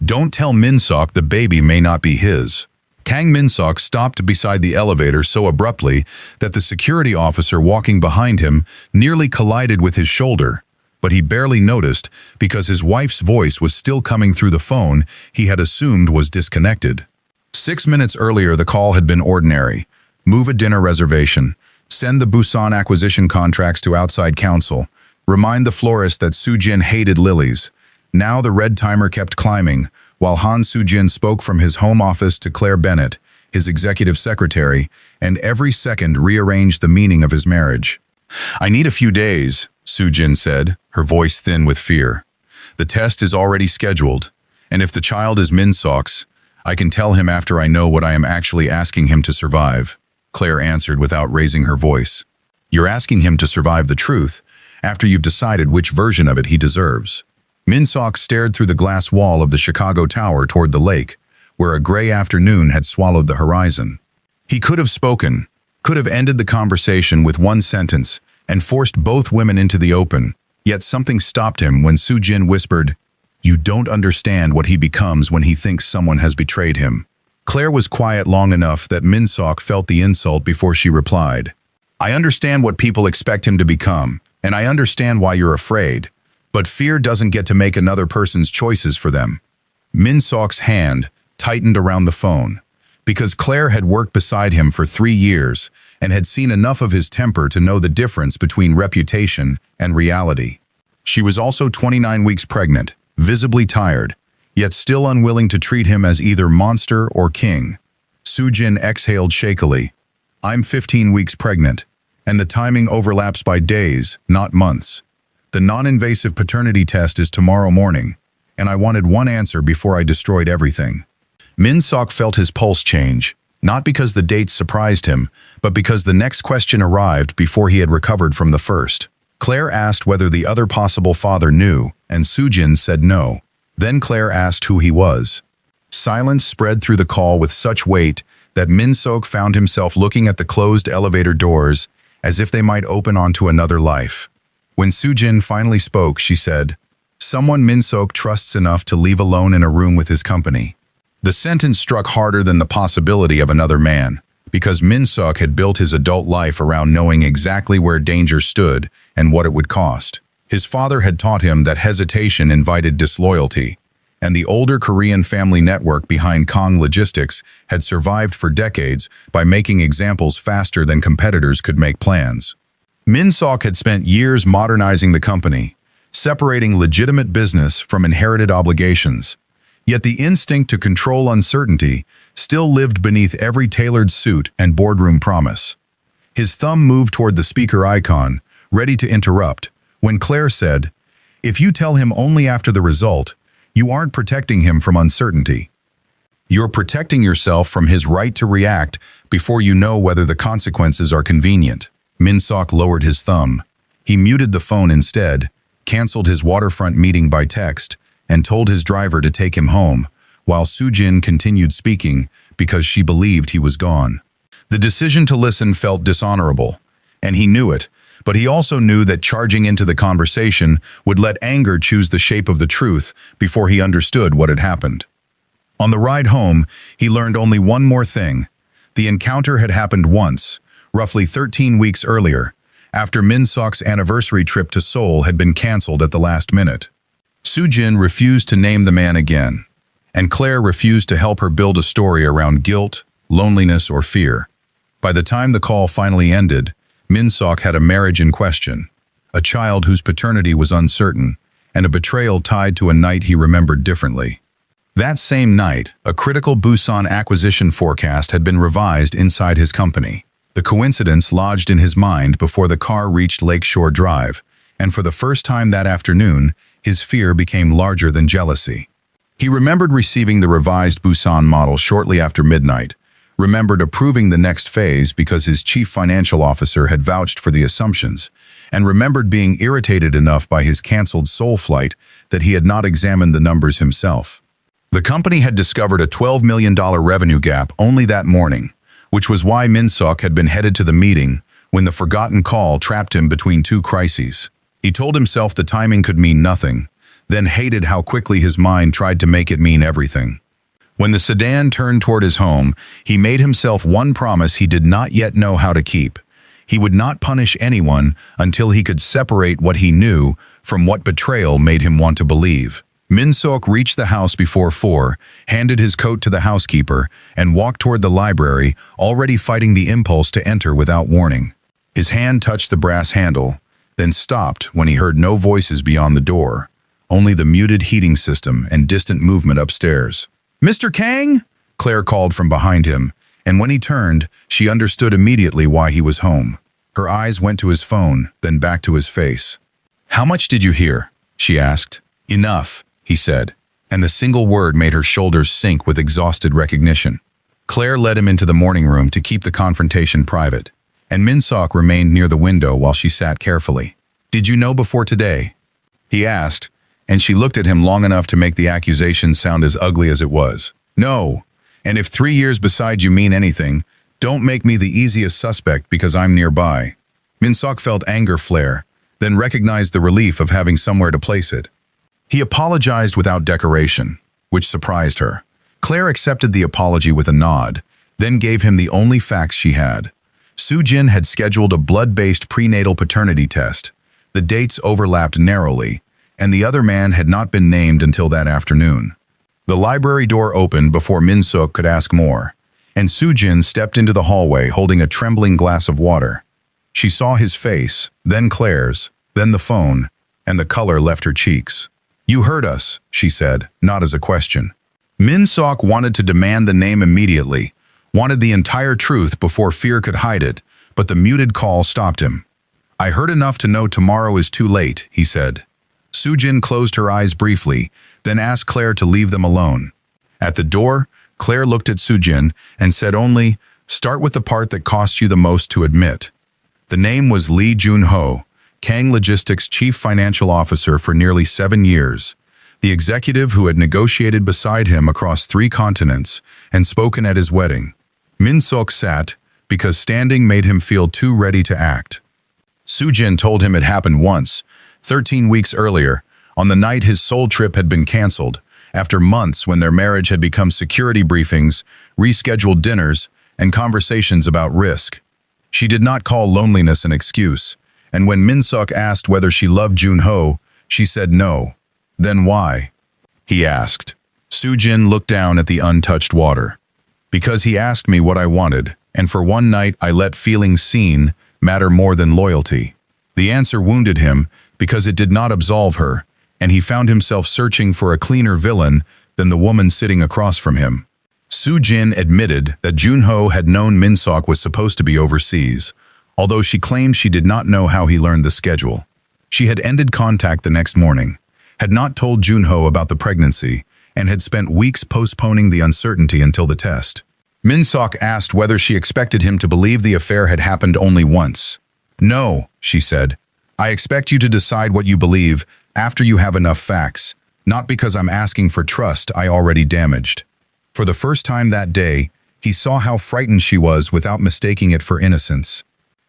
Don't tell Min-seok the baby may not be his. Kang Min-seok stopped beside the elevator so abruptly that the security officer walking behind him nearly collided with his shoulder, but he barely noticed because his wife's voice was still coming through the phone he had assumed was disconnected. 6 minutes earlier, the call had been ordinary. Move a dinner reservation. Send the Busan acquisition contracts to outside counsel. Remind the florist that Soo-jin hated lilies. Now the red timer kept climbing, while Soo-jin spoke from his home office to Claire Bennett, his executive secretary, and every second rearranged the meaning of his marriage. "I need a few days," Soo-jin said, her voice thin with fear. "The test is already scheduled, and if the child is Min-seok's, I can tell him after I know what I am actually asking him to survive," Claire answered without raising her voice. "You're asking him to survive the truth, after you've decided which version of it he deserves." Min-seok stared through the glass wall of the Chicago Tower toward the lake, where a gray afternoon had swallowed the horizon. He could have spoken, could have ended the conversation with one sentence and forced both women into the open, yet something stopped him when Soo-jin whispered, "You don't understand what he becomes when he thinks someone has betrayed him." Claire was quiet long enough that Min-seok felt the insult before she replied, "I understand what people expect him to become, and I understand why you're afraid. But fear doesn't get to make another person's choices for them." Min-seok's hand tightened around the phone, because Claire had worked beside him for 3 years and had seen enough of his temper to know the difference between reputation and reality. She was also 29 weeks pregnant, visibly tired, yet still unwilling to treat him as either monster or king. Soo-jin exhaled shakily. "I'm 15 weeks pregnant, and the timing overlaps by days, not months. The non-invasive paternity test is tomorrow morning, and I wanted one answer before I destroyed everything." Min-seok felt his pulse change, not because the date surprised him, but because the next question arrived before he had recovered from the first. Claire asked whether the other possible father knew, and Soo-jin said no. Then Claire asked who he was. Silence spread through the call with such weight that Min-seok found himself looking at the closed elevator doors as if they might open onto another life. When Soo-jin finally spoke, she said, "Someone Min-seok trusts enough to leave alone in a room with his company." The sentence struck harder than the possibility of another man, because Min-seok had built his adult life around knowing exactly where danger stood and what it would cost. His father had taught him that hesitation invited disloyalty, and the older Korean family network behind Kang Logistics had survived for decades by making examples faster than competitors could make plans. Min-seok had spent years modernizing the company, separating legitimate business from inherited obligations. Yet the instinct to control uncertainty still lived beneath every tailored suit and boardroom promise. His thumb moved toward the speaker icon, ready to interrupt, when Claire said, "If you tell him only after the result, you aren't protecting him from uncertainty. You're protecting yourself from his right to react before you know whether the consequences are convenient." Min-seok lowered his thumb. He muted the phone instead, canceled his waterfront meeting by text, and told his driver to take him home, while Soo-jin continued speaking because she believed he was gone. The decision to listen felt dishonorable, and he knew it, but he also knew that charging into the conversation would let anger choose the shape of the truth before he understood what had happened. On the ride home, he learned only one more thing. The encounter had happened once, roughly 13 weeks earlier, after Min-seok's anniversary trip to Seoul had been canceled at the last minute. Soo-jin refused to name the man again, and Claire refused to help her build a story around guilt, loneliness, or fear. By the time the call finally ended, Min-seok had a marriage in question, a child whose paternity was uncertain, and a betrayal tied to a night he remembered differently. That same night, a critical Busan acquisition forecast had been revised inside his company. The coincidence lodged in his mind before the car reached Lakeshore Drive, and for the first time that afternoon, his fear became larger than jealousy. He remembered receiving the revised Busan model shortly after midnight, remembered approving the next phase because his chief financial officer had vouched for the assumptions, and remembered being irritated enough by his canceled Seoul flight that he had not examined the numbers himself. The company had discovered a $12 million revenue gap only that morning, which was why Min-seok had been headed to the meeting when the forgotten call trapped him between two crises. He told himself the timing could mean nothing, then hated how quickly his mind tried to make it mean everything. When the sedan turned toward his home, he made himself one promise he did not yet know how to keep. He would not punish anyone until he could separate what he knew from what betrayal made him want to believe. Min-seok reached the house before 4, handed his coat to the housekeeper, and walked toward the library, already fighting the impulse to enter without warning. His hand touched the brass handle, then stopped when he heard no voices beyond the door, only the muted heating system and distant movement upstairs. "Mr. Kang?" Claire called from behind him, and when he turned, she understood immediately why he was home. Her eyes went to his phone, then back to his face. "How much did you hear?" she asked. "Enough," he said, and the single word made her shoulders sink with exhausted recognition. Claire led him into the morning room to keep the confrontation private, and Min-seok remained near the window while she sat carefully. "Did you know before today?" he asked, and she looked at him long enough to make the accusation sound as ugly as it was. "No, and if 3 years beside you mean anything, don't make me the easiest suspect because I'm nearby." Min-seok felt anger flare, then recognized the relief of having somewhere to place it. He apologized without decoration, which surprised her. Claire accepted the apology with a nod, then gave him the only facts she had. Soo-jin had scheduled a blood-based prenatal paternity test. The dates overlapped narrowly, and the other man had not been named until that afternoon. The library door opened before Min-seok could ask more, and Soo-jin stepped into the hallway holding a trembling glass of water. She saw his face, then Claire's, then the phone, and the color left her cheeks. "You heard us," she said, not as a question. Min-seok wanted to demand the name immediately, wanted the entire truth before fear could hide it, but the muted call stopped him. "I heard enough to know tomorrow is too late," he said. Soo-jin closed her eyes briefly, then asked Claire to leave them alone. At the door, Claire looked at Soo-jin and said only, "Start with the part that costs you the most to admit." The name was Lee Joon-ho, Kang Logistics' chief financial officer for nearly 7 years, the executive who had negotiated beside him across 3 continents and spoken at his wedding. Min-seok sat, because standing made him feel too ready to act. Soo-jin told him it happened once, 13 weeks earlier, on the night his Seoul trip had been canceled, after months when their marriage had become security briefings, rescheduled dinners, and conversations about risk. She did not call loneliness an excuse, and when Min-seok asked whether she loved Joon-ho, she said no. "Then why?" he asked. Soo-jin looked down at the untouched water. "Because he asked me what I wanted, and for one night I let feelings seen matter more than loyalty." The answer wounded him because it did not absolve her, and he found himself searching for a cleaner villain than the woman sitting across from him. Soo-jin admitted that Joon-ho had known Min-seok was supposed to be overseas, although she claimed she did not know how he learned the schedule. She had ended contact the next morning, had not told Joon-ho about the pregnancy, and had spent weeks postponing the uncertainty until the test. Min-seok asked whether she expected him to believe the affair had happened only once. "No," she said. "I expect you to decide what you believe after you have enough facts, not because I'm asking for trust I already damaged." For the first time that day, he saw how frightened she was without mistaking it for innocence.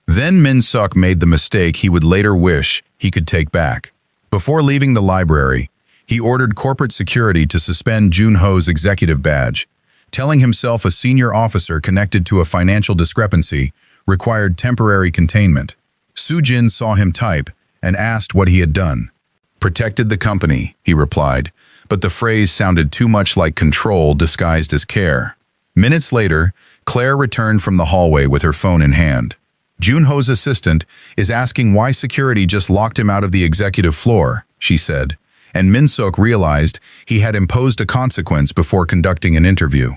Then Min-seok made the mistake he would later wish he could take back. Before leaving the library, he ordered corporate security to suspend Joon-ho's executive badge, telling himself a senior officer connected to a financial discrepancy required temporary containment. Soo-jin saw him type and asked what he had done. "Protected the company," he replied, but the phrase sounded too much like control disguised as care. Minutes later, Claire returned from the hallway with her phone in hand. "Joon-ho's assistant is asking why security just locked him out of the executive floor," she said, and Min-seok realized he had imposed a consequence before conducting an interview.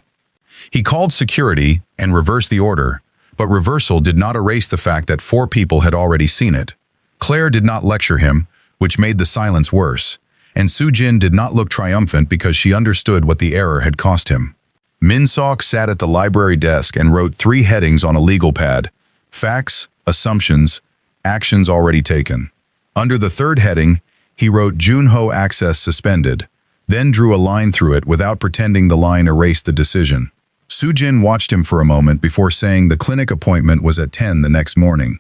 He called security and reversed the order, but reversal did not erase the fact that 4 people had already seen it. Claire did not lecture him, which made the silence worse, and Soo-jin did not look triumphant because she understood what the error had cost him. Min-seok sat at the library desk and wrote 3 headings on a legal pad: facts, assumptions, actions already taken. Under the 3rd heading, he wrote Joon-ho access suspended, then drew a line through it without pretending the line erased the decision. Soo-jin watched him for a moment before saying the clinic appointment was at 10 the next morning.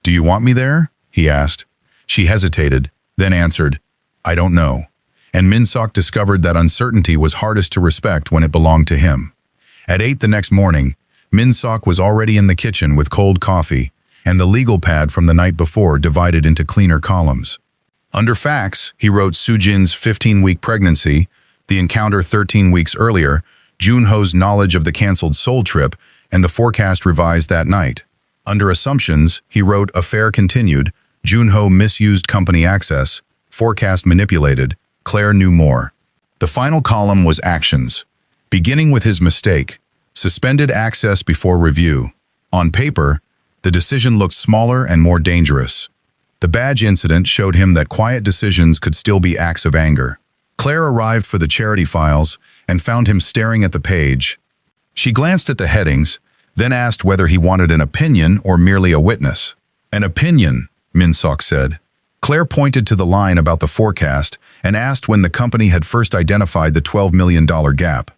"Do you want me there?" he asked. She hesitated, then answered, "I don't know." and Min-seok discovered that uncertainty was hardest to respect when it belonged to him. At 8 the next morning, Min-seok was already in the kitchen with cold coffee, and the legal pad from the night before divided into cleaner columns. Under facts, he wrote Soo-jin's 15-week pregnancy, the encounter 13 weeks earlier, Joon-ho's knowledge of the canceled Seoul trip, and the forecast revised that night. Under assumptions, he wrote affair continued, Joon-ho misused company access, forecast manipulated, Claire knew more. The final column was actions, beginning with his mistake, suspended access before review. On paper, the decision looked smaller and more dangerous. The badge incident showed him that quiet decisions could still be acts of anger. Claire arrived for the charity files and found him staring at the page. She glanced at the headings, then asked whether he wanted an opinion or merely a witness. An opinion, Min-seok said. Claire pointed to the line about the forecast and asked when the company had first identified the $12 million gap.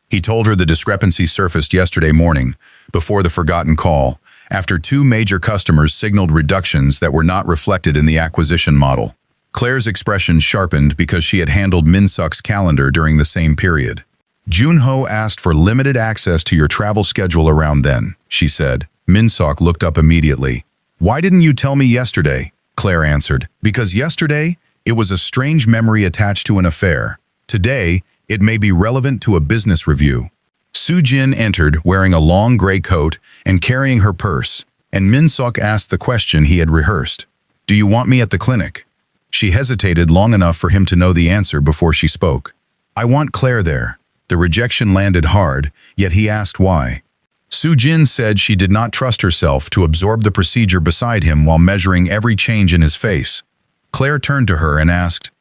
He told her the discrepancy surfaced yesterday morning, before the forgotten call, after 2 major customers signaled reductions that were not reflected in the acquisition model. Claire's expression sharpened because she had handled Min-seok's calendar during the same period. Joon-ho asked for limited access to your travel schedule around then, she said. Min-seok looked up immediately. Why didn't you tell me yesterday? Claire answered. Because yesterday, it was a strange memory attached to an affair. Today, it may be relevant to a business review. Soo-jin entered wearing a long gray coat and carrying her purse, and Min-seok asked the question he had rehearsed. Do you want me at the clinic? She hesitated long enough for him to know the answer before she spoke. I want Claire there. The rejection landed hard, yet he asked why. Soo-jin said she did not trust herself to absorb the procedure beside him while measuring every change in his face. Claire turned to her and asked,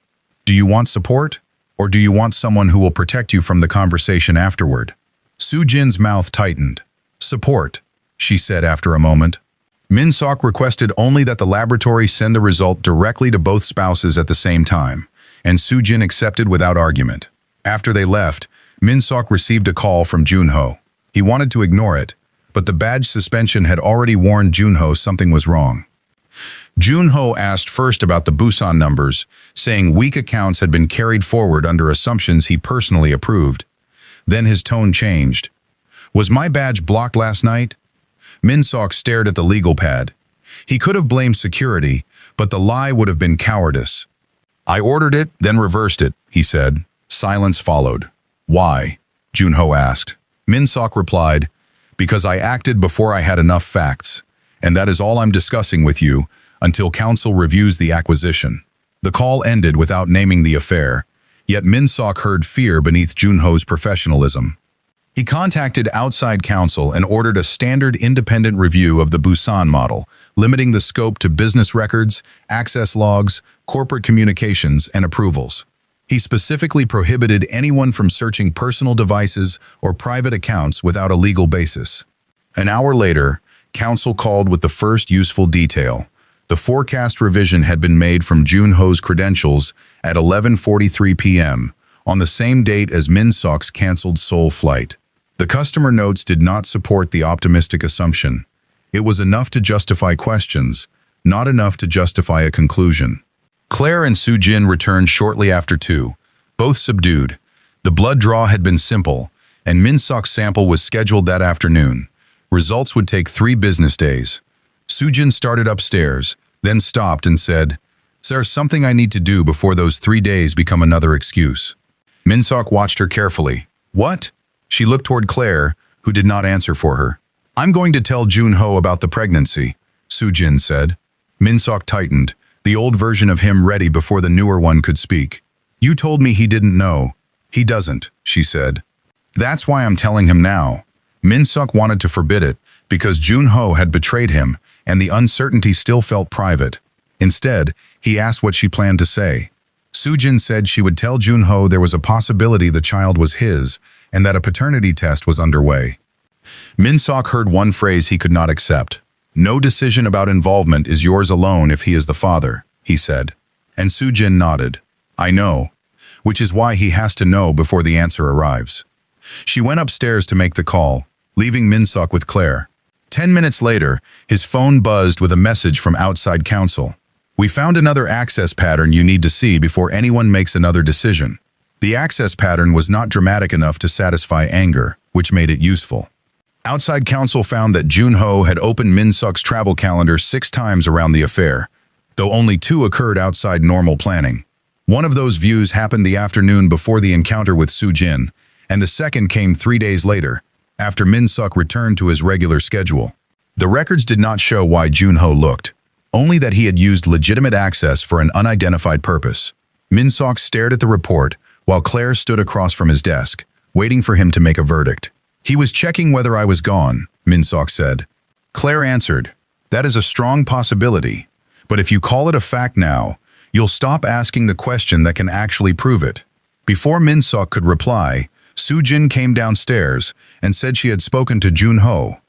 Do you want support? Or do you want someone who will protect you from the conversation afterward? Soo-jin's mouth tightened. Support, she said after a moment. Min-seok requested only that the laboratory send the result directly to both spouses at the same time, and Soo-jin accepted without argument. After they left, Min-seok received a call from Joon-ho. He wanted to ignore it, but the badge suspension had already warned Joon-ho something was wrong. Joon-ho asked first about the Busan numbers, saying weak accounts had been carried forward under assumptions he personally approved. Then his tone changed. Was my badge blocked last night? Min-seok stared at the legal pad. He could have blamed security, but the lie would have been cowardice. I ordered it, then reversed it, he said. Silence followed. Why? Joon-ho asked. Min-seok replied, Because I acted before I had enough facts, and that is all I'm discussing with you until counsel reviews the acquisition. The call ended without naming the affair, yet Min-seok heard fear beneath Joon-ho's professionalism. He contacted outside counsel and ordered a standard independent review of the Busan model, limiting the scope to business records, access logs, corporate communications, and approvals. He specifically prohibited anyone from searching personal devices or private accounts without a legal basis. An hour later, counsel called with the first useful detail. The forecast revision had been made from Joon-ho's credentials at 11:43 p.m., on the same date as Min-seok's canceled Seoul flight. The customer notes did not support the optimistic assumption. It was enough to justify questions, not enough to justify a conclusion. Claire and Soo-jin returned shortly after 2, both subdued. The blood draw had been simple, and Min-seok's sample was scheduled that afternoon. Results would take 3 business days. Soo-jin started upstairs, then stopped and said, There's something I need to do before those 3 days become another excuse. Min-seok watched her carefully. What? She looked toward Claire, who did not answer for her. I'm going to tell Joon-ho about the pregnancy, Soo-jin said. Min-seok tightened, the old version of him ready before the newer one could speak. You told me he didn't know. He doesn't, she said. That's why I'm telling him now. Min-seok wanted to forbid it, because Joon-ho had betrayed him, and the uncertainty still felt private. Instead, he asked what she planned to say. Soo-jin said she would tell Joon-ho there was a possibility the child was his, and that a paternity test was underway. Min-seok heard one phrase he could not accept. No decision about involvement is yours alone if he is the father, he said. And Soo-jin nodded. I know, which is why he has to know before the answer arrives. She went upstairs to make the call, leaving Min-seok with Claire. 10 minutes later, his phone buzzed with a message from outside counsel. We found another access pattern you need to see before anyone makes another decision. The access pattern was not dramatic enough to satisfy anger, which made it useful. Outside counsel found that Joon-ho had opened Min-seok's travel calendar 6 times around the affair, though only 2 occurred outside normal planning. One of those views happened the afternoon before the encounter with Soo-jin, and the second came 3 days later, after Min-seok returned to his regular schedule. The records did not show why Joon-ho looked, only that he had used legitimate access for an unidentified purpose. Min-seok stared at the report, while Claire stood across from his desk, waiting for him to make a verdict. "He was checking whether I was gone," Min-seok said. Claire answered, "That is a strong possibility, but if you call it a fact now, you'll stop asking the question that can actually prove it." Before Min-seok could reply, Soo-jin came downstairs and said she had spoken to Joon-ho.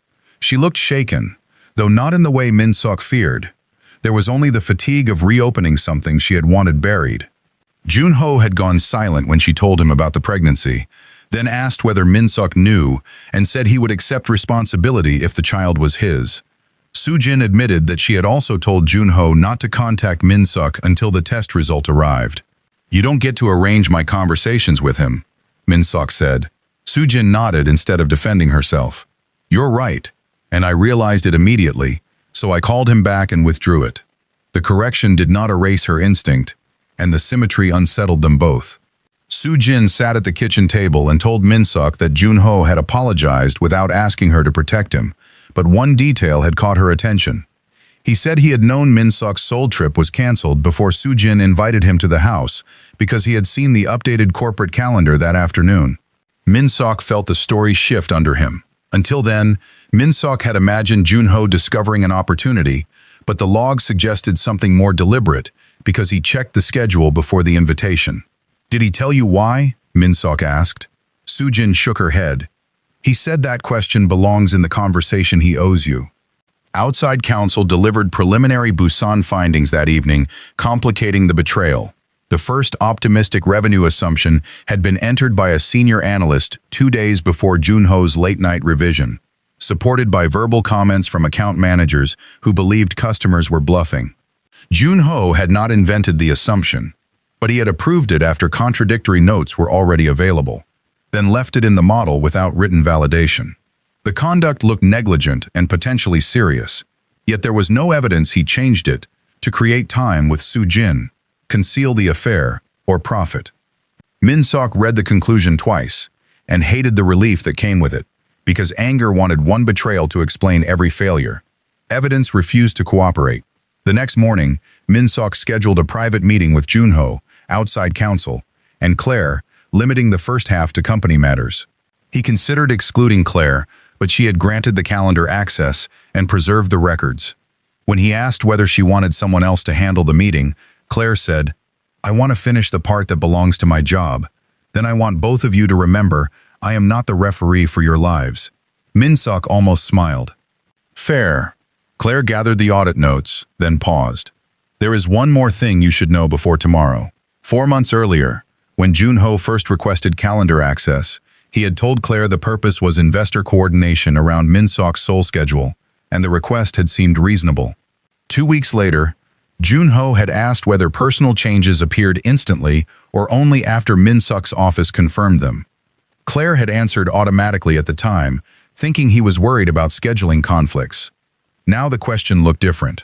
She looked shaken, though not in the way Min-seok feared. There was only the fatigue of reopening something she had wanted buried. Joon-ho had gone silent when she told him about the pregnancy, then asked whether Min-seok knew and said he would accept responsibility if the child was his. Soo-jin admitted that she had also told Joon-ho not to contact Min-seok until the test result arrived. "You don't get to arrange my conversations with him," Min-seok said. Soo-jin nodded instead of defending herself. "You're right, and I realized it immediately, so I called him back and withdrew it." The correction did not erase her instinct, and the symmetry unsettled them both. Soo-jin sat at the kitchen table and told Min-seok that Joon-ho had apologized without asking her to protect him, but one detail had caught her attention. He said he had known Min-seok's Seoul trip was canceled before Soo-jin invited him to the house because he had seen the updated corporate calendar that afternoon. Min-seok felt the story shift under him. Until then, Min-seok had imagined Joon-ho discovering an opportunity, but the log suggested something more deliberate because he checked the schedule before the invitation. "Did he tell you why?" Min-seok asked. Soo-jin shook her head. "He said that question belongs in the conversation he owes you." Outside counsel delivered preliminary Busan findings that evening, complicating the betrayal. The first optimistic revenue assumption had been entered by a senior analyst 2 days before Joon-ho's late-night revision, supported by verbal comments from account managers who believed customers were bluffing. Joon-ho had not invented the assumption, but he had approved it after contradictory notes were already available, then left it in the model without written validation. The conduct looked negligent and potentially serious, yet there was no evidence he changed it to create time with Soo-jin, conceal the affair, or profit. Min-seok read the conclusion twice and hated the relief that came with it, because anger wanted one betrayal to explain every failure. Evidence refused to cooperate. The next morning, Min-seok scheduled a private meeting with Joon-ho, outside counsel, and Claire, limiting the first half to company matters. He considered excluding Claire, but she had granted the calendar access and preserved the records. When he asked whether she wanted someone else to handle the meeting, Claire said, "I want to finish the part that belongs to my job. Then I want both of you to remember I am not the referee for your lives." Min-seok almost smiled. "Fair." Claire gathered the audit notes, then paused. "There is one more thing you should know before tomorrow. 4 months earlier, when Joon-ho first requested calendar access, he had told Claire the purpose was investor coordination around Min-seok's Seoul schedule, and the request had seemed reasonable. 2 weeks later, Joon-ho had asked whether personal changes appeared instantly or only after Min-seok's office confirmed them. Claire had answered automatically at the time, thinking he was worried about scheduling conflicts. Now the question looked different.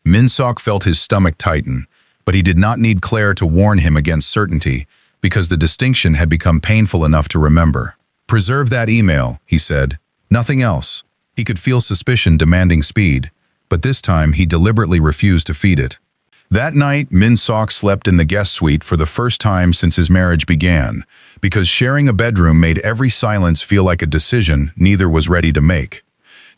Min-seok felt his stomach tighten, but he did not need Claire to warn him against certainty because the distinction had become painful enough to remember. "Preserve that email," he said. Nothing else. He could feel suspicion demanding speed, but this time he deliberately refused to feed it. That night, Min-seok slept in the guest suite for the first time since his marriage began, because sharing a bedroom made every silence feel like a decision neither was ready to make.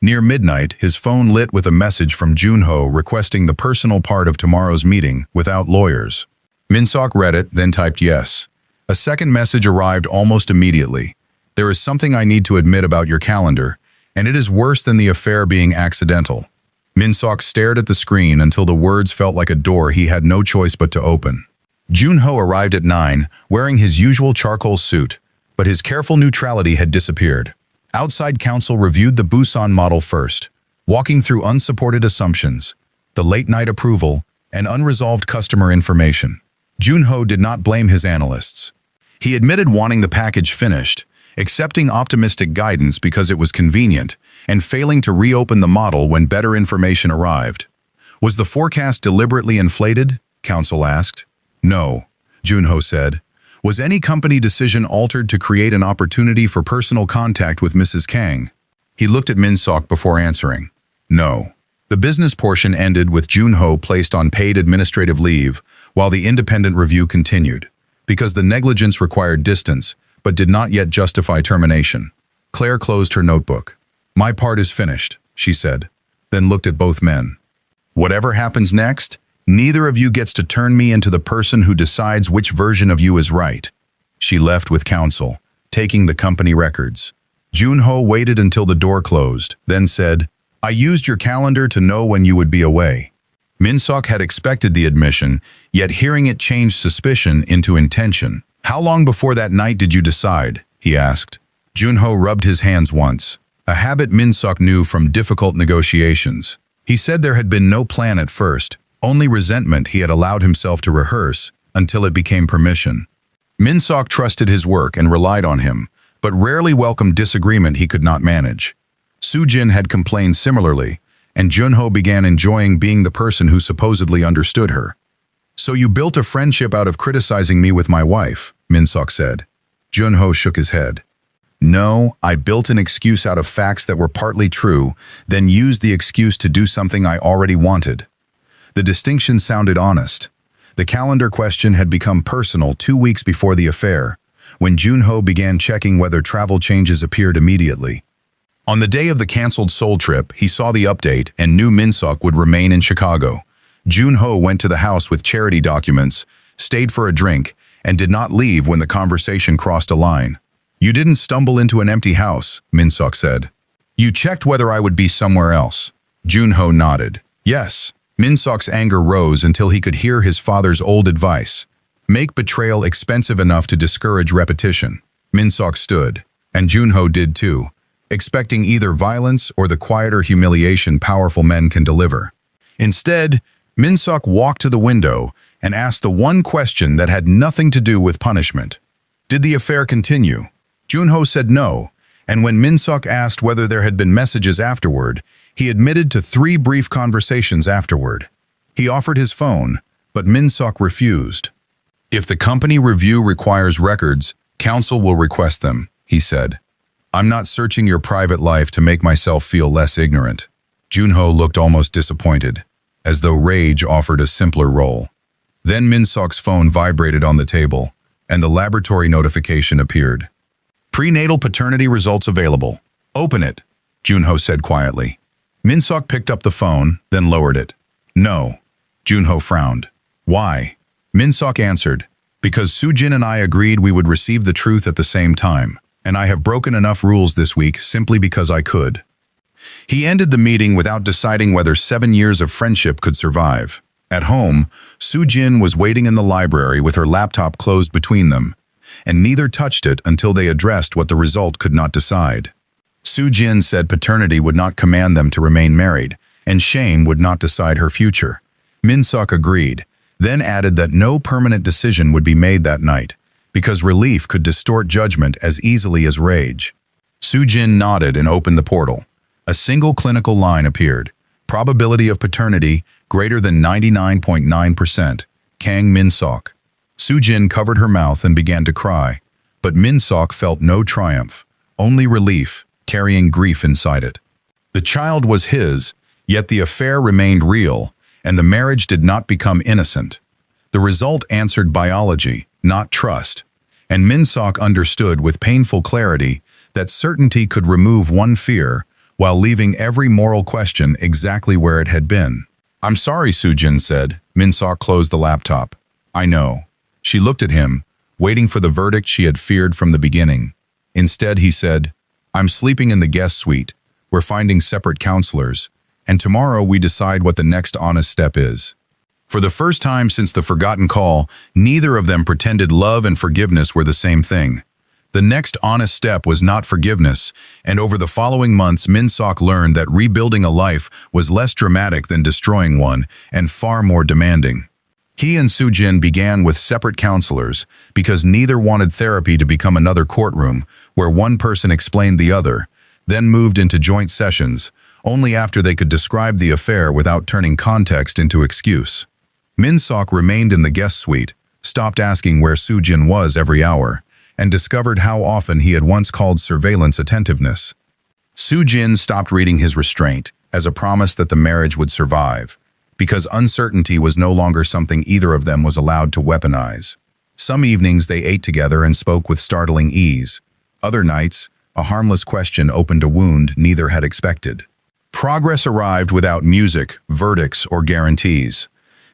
Near midnight, his phone lit with a message from Joon-ho requesting the personal part of tomorrow's meeting without lawyers. Min-seok read it, then typed yes. A second message arrived almost immediately. "There is something I need to admit about your calendar, and it is worse than the affair being accidental." Min-seok stared at the screen until the words felt like a door he had no choice but to open. Joon-ho arrived at 9, wearing his usual charcoal suit, but his careful neutrality had disappeared. Outside counsel reviewed the Busan model first, walking through unsupported assumptions, the late-night approval, and unresolved customer information. Joon-ho did not blame his analysts. He admitted wanting the package finished, accepting optimistic guidance because it was convenient, and failing to reopen the model when better information arrived. Was the forecast deliberately inflated? Counsel asked. No, Joon-ho said. Was any company decision altered to create an opportunity for personal contact with Mrs. Kang? He looked at Min-seok before answering. No. The business portion ended with Joon-ho placed on paid administrative leave, while the independent review continued, because the negligence required distance, but did not yet justify termination. Claire closed her notebook. My part is finished, she said, then looked at both men. Whatever happens next, neither of you gets to turn me into the person who decides which version of you is right. She left with counsel, taking the company records. Joon-ho waited until the door closed, then said, I used your calendar to know when you would be away. Min-seok had expected the admission, yet hearing it changed suspicion into intention. How long before that night did you decide? He asked. Joon-ho rubbed his hands once, a habit Min-seok knew from difficult negotiations. He said there had been no plan at first, only resentment he had allowed himself to rehearse until it became permission. Min-seok trusted his work and relied on him, but rarely welcomed disagreement he could not manage. Soo-jin had complained similarly, and Joon-ho began enjoying being the person who supposedly understood her. So you built a friendship out of criticizing me with my wife, Min-seok said. Joon-ho shook his head. No, I built an excuse out of facts that were partly true, then used the excuse to do something I already wanted. The distinction sounded honest. The calendar question had become personal 2 weeks before the affair, when Joon-ho began checking whether travel changes appeared immediately. On the day of the canceled Seoul trip, he saw the update and knew Min-seok would remain in Chicago. Joon-ho went to the house with charity documents, stayed for a drink, and did not leave when the conversation crossed a line. You didn't stumble into an empty house, Min-seok said. You checked whether I would be somewhere else. Joon-ho nodded. Yes. Min-seok's anger rose until he could hear his father's old advice. Make betrayal expensive enough to discourage repetition. Min-seok stood, and Joon-ho did too, expecting either violence or the quieter humiliation powerful men can deliver. Instead, Min-seok walked to the window and asked the one question that had nothing to do with punishment. Did the affair continue? Joon-ho said no, and when Min-seok asked whether there had been messages afterward, he admitted to 3 brief conversations afterward. He offered his phone, but Min-seok refused. If the company review requires records, counsel will request them, he said. I'm not searching your private life to make myself feel less ignorant. Joon-ho looked almost disappointed, as though rage offered a simpler role. Then Min-seok's phone vibrated on the table, and the laboratory notification appeared. Prenatal paternity results available. Open it, Joon-ho said quietly. Min-seok picked up the phone, then lowered it. No. Joon-ho frowned. Why? Min-seok answered, because Soo-jin and I agreed we would receive the truth at the same time, and I have broken enough rules this week simply because I could. He ended the meeting without deciding whether 7 years of friendship could survive. At home, Soo-jin was waiting in the library with her laptop closed between them, and neither touched it until they addressed what the result could not decide. Soo-jin said paternity would not command them to remain married, and shame would not decide her future. Min-seok agreed, then added that no permanent decision would be made that night, because relief could distort judgment as easily as rage. Soo-jin nodded and opened the portal. A single clinical line appeared. Probability of paternity greater than 99.9%. Kang Min-seok. Soo-jin covered her mouth and began to cry, but Min-seok felt no triumph, only relief, carrying grief inside it. The child was his, yet the affair remained real, and the marriage did not become innocent. The result answered biology, not trust, and Min-seok understood with painful clarity that certainty could remove one fear while leaving every moral question exactly where it had been. I'm sorry, Soo-jin said. Min-seok closed the laptop. I know. She looked at him, waiting for the verdict she had feared from the beginning. Instead, he said, I'm sleeping in the guest suite. We're finding separate counselors, and tomorrow we decide what the next honest step is. For the first time since the forgotten call, neither of them pretended love and forgiveness were the same thing. The next honest step was not forgiveness, and over the following months Min-seok learned that rebuilding a life was less dramatic than destroying one and far more demanding. He and Soo-jin began with separate counselors because neither wanted therapy to become another courtroom where one person explained the other, then moved into joint sessions, only after they could describe the affair without turning context into excuse. Min-seok remained in the guest suite, stopped asking where Soo-jin was every hour, and discovered how often he had once called surveillance attentiveness. Soo-jin stopped reading his restraint as a promise that the marriage would survive, because uncertainty was no longer something either of them was allowed to weaponize. Some evenings they ate together and spoke with startling ease. Other nights, a harmless question opened a wound neither had expected. Progress arrived without music, verdicts, or guarantees.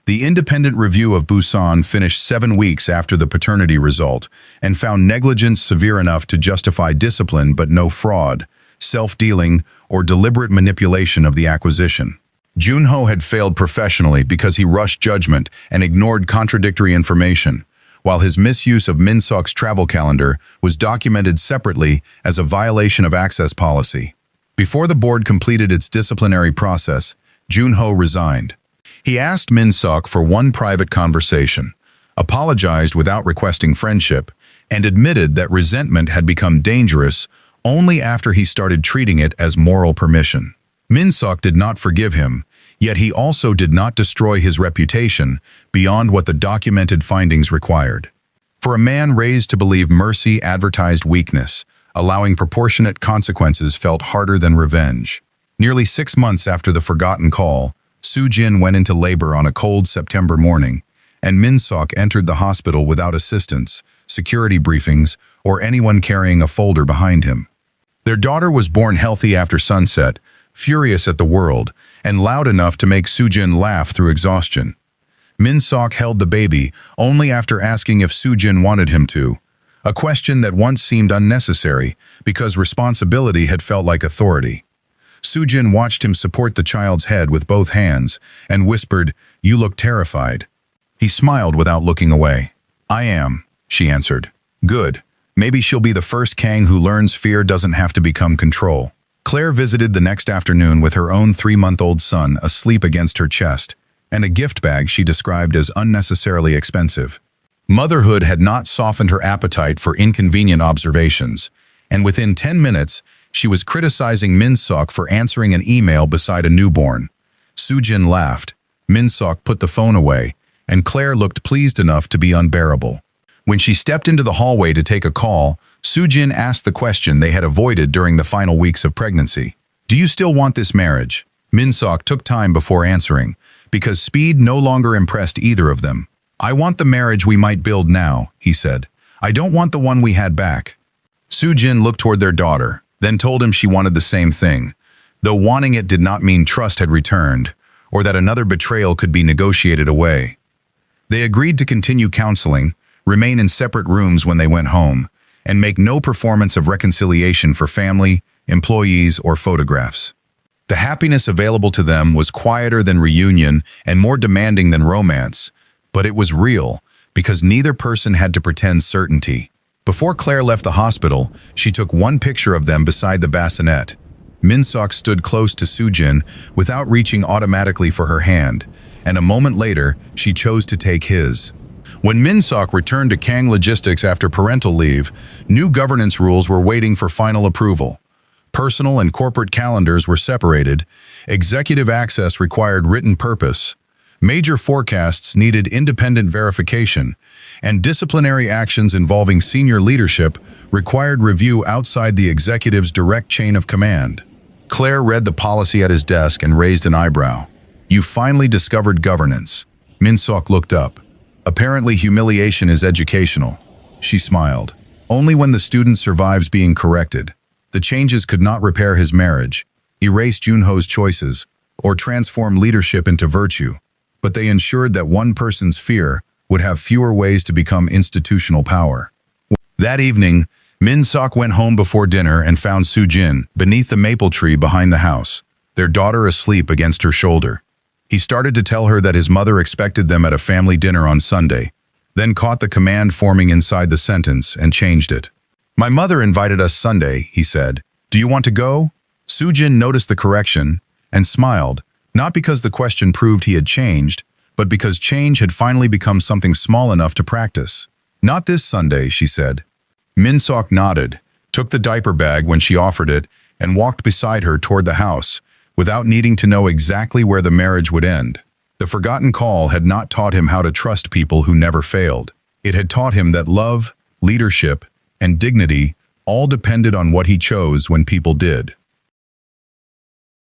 The independent review of Busan finished 7 weeks after the paternity result and found negligence severe enough to justify discipline but no fraud, self-dealing, or deliberate manipulation of the acquisition. Joon-ho had failed professionally because he rushed judgment and ignored contradictory information, while his misuse of Min-seok's travel calendar was documented separately as a violation of access policy. Before the board completed its disciplinary process, Joon-ho resigned. He asked Min-seok for one private conversation, apologized without requesting friendship, and admitted that resentment had become dangerous only after he started treating it as moral permission. Min-seok did not forgive him, yet he also did not destroy his reputation beyond what the documented findings required. For a man raised to believe mercy advertised weakness, allowing proportionate consequences felt harder than revenge. Nearly 6 months after the forgotten call, Soo-jin went into labor on a cold September morning, and Min-seok entered the hospital without assistance, security briefings, or anyone carrying a folder behind him. Their daughter was born healthy after sunset, furious at the world, and loud enough to make Soo-jin laugh through exhaustion. Min-seok held the baby only after asking if Soo-jin wanted him to, a question that once seemed unnecessary because responsibility had felt like authority. Soo-jin watched him support the child's head with both hands and whispered, "You look terrified." He smiled without looking away. "I am," she answered. "Good. Maybe she'll be the first Kang who learns fear doesn't have to become control." Claire visited the next afternoon with her own 3-month-old son asleep against her chest, and a gift bag she described as unnecessarily expensive. Motherhood had not softened her appetite for inconvenient observations, and within 10 minutes, she was criticizing Min-seok for answering an email beside a newborn. Soo-jin laughed. Min-seok put the phone away, and Claire looked pleased enough to be unbearable. When she stepped into the hallway to take a call, Soo-jin asked the question they had avoided during the final weeks of pregnancy. "Do you still want this marriage?" Min-seok took time before answering, because speed no longer impressed either of them. "I want the marriage we might build now," he said. "I don't want the one we had back." Soo-jin looked toward their daughter, then told him she wanted the same thing, though wanting it did not mean trust had returned, or that another betrayal could be negotiated away. They agreed to continue counseling, remain in separate rooms when they went home, and make no performance of reconciliation for family, employees, or photographs. The happiness available to them was quieter than reunion and more demanding than romance, but it was real, because neither person had to pretend certainty. Before Claire left the hospital, she took one picture of them beside the bassinet. Min-seok stood close to Soo-jin without reaching automatically for her hand, and a moment later, she chose to take his. When Min-seok returned to Kang Logistics after parental leave, new governance rules were waiting for final approval. Personal and corporate calendars were separated, executive access required written purpose, major forecasts needed independent verification, and disciplinary actions involving senior leadership required review outside the executive's direct chain of command. Claire read the policy at his desk and raised an eyebrow. "You finally discovered governance." Min-seok looked up. "Apparently humiliation is educational." She smiled. "Only when the student survives being corrected. The changes could not repair his marriage, erase Joon-ho's choices, or transform leadership into virtue, but they ensured that one person's fear would have fewer ways to become institutional power." That evening, Min-seok went home before dinner and found Soo-jin beneath the maple tree behind the house, their daughter asleep against her shoulder. He started to tell her that his mother expected them at a family dinner on Sunday, then caught the command forming inside the sentence and changed it. My mother invited us Sunday, he said. Do you want to go? Soo-jin noticed the correction and smiled, not because the question proved he had changed, but because change had finally become something small enough to practice. Not this Sunday, she said. Min-seok nodded, took the diaper bag when she offered it, and walked beside her toward the house, without needing to know exactly where the marriage would end. The forgotten call had not taught him how to trust people who never failed. It had taught him that love, leadership, and dignity all depended on what he chose when people did.